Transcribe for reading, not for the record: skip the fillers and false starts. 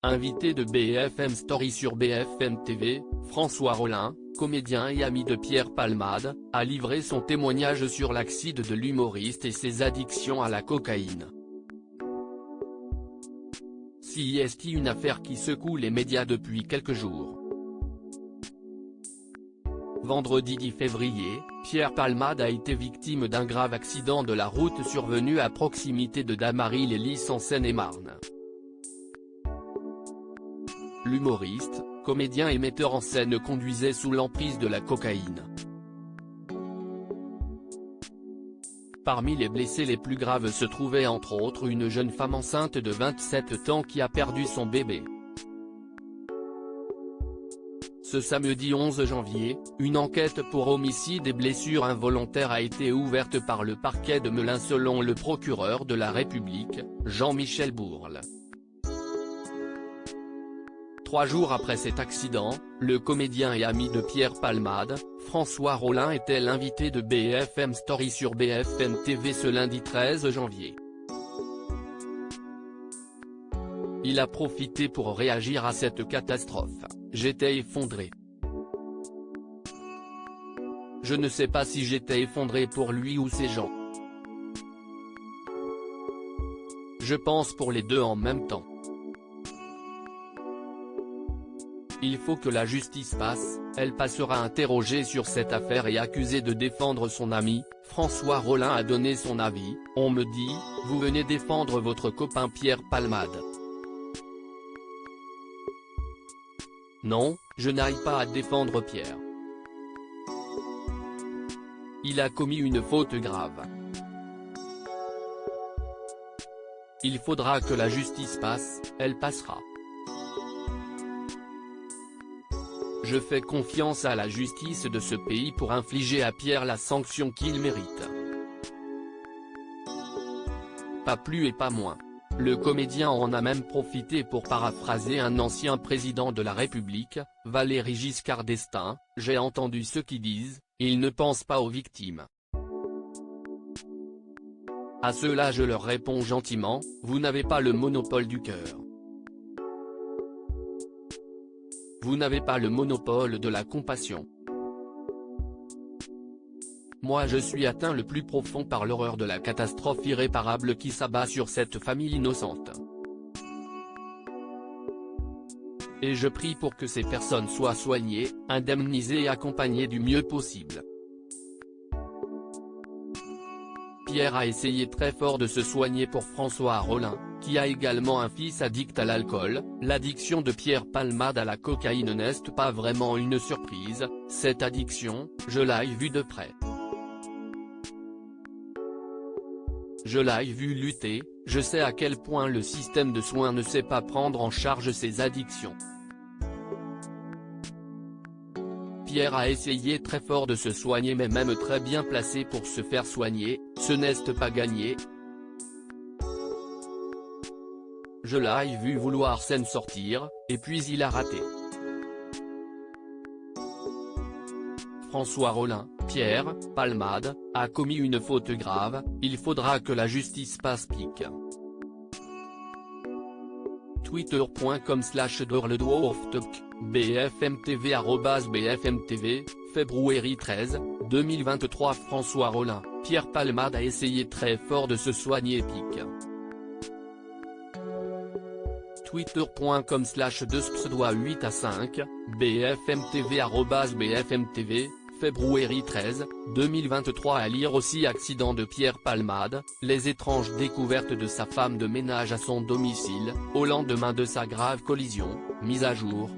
Invité de BFM Story sur BFM TV, François Rollin, comédien et ami de Pierre Palmade, a livré son témoignage sur l'accident de l'humoriste et ses addictions à la cocaïne. C'est une affaire qui secoue les médias depuis quelques jours. Vendredi 10 février, Pierre Palmade a été victime d'un grave accident de la route survenu à proximité de Damary-les-Lys en Seine-et-Marne. L'humoriste, comédien et metteur en scène conduisait sous l'emprise de la cocaïne. Parmi les blessés les plus graves se trouvait entre autres une jeune femme enceinte de 27 ans qui a perdu son bébé. Ce samedi 11 janvier, une enquête pour homicide et blessures involontaires a été ouverte par le parquet de Melun selon le procureur de la République, Jean-Michel Bourle. 3 jours après cet accident, le comédien et ami de Pierre Palmade, François Rollin était l'invité de BFM Story sur BFM TV ce lundi 13 janvier. Il a profité pour réagir à cette catastrophe. « J'étais effondré. Je ne sais pas si j'étais effondré pour lui ou ces gens. Je pense pour les deux en même temps. Il faut que la justice passe, elle passera interrogé sur cette affaire et accusé de défendre son ami. » François Rollin a donné son avis. « On me dit, vous venez défendre votre copain Pierre Palmade. Non, je n'arrive pas à défendre Pierre. Il a commis une faute grave. Il faudra que la justice passe, elle passera. Je fais confiance à la justice de ce pays pour infliger à Pierre la sanction qu'il mérite. Pas plus et pas moins. » Le comédien en a même profité pour paraphraser un ancien président de la République, Valéry Giscard d'Estaing. « J'ai entendu ceux qui disent, ils ne pensent pas aux victimes. À ceux-là je leur réponds gentiment, vous n'avez pas le monopole du cœur. Vous n'avez pas le monopole de la compassion. Moi je suis atteint le plus profond par l'horreur de la catastrophe irréparable qui s'abat sur cette famille innocente. Et je prie pour que ces personnes soient soignées, indemnisées et accompagnées du mieux possible. » Pierre a essayé très fort de se soigner pour François Rollin, qui a également un fils addict à l'alcool. L'addiction de Pierre Palmade à la cocaïne n'est pas vraiment une surprise, cette addiction, je l'ai vue de près. Je l'ai vu lutter, je sais à quel point le système de soins ne sait pas prendre en charge ces addictions. Pierre a essayé très fort de se soigner mais même très bien placé pour se faire soigner, ce n'est pas gagné. Je l'ai vu vouloir s'en sortir, et puis il a raté. François Rollin, Pierre Palmade, a commis une faute grave, il faudra que la justice passe pique. Twitter.com/DorleDwarfTalk, BFMTV @BFMTV, février 13, 2023. François Rollin, Pierre Palmade a essayé très fort de se soigner pique. Twitter.com/2pseudo8à5, BFMTV @BFMTV, février 13, 2023. À lire aussi accident de Pierre Palmade, les étranges découvertes de sa femme de ménage à son domicile, au lendemain de sa grave collision, mise à jour,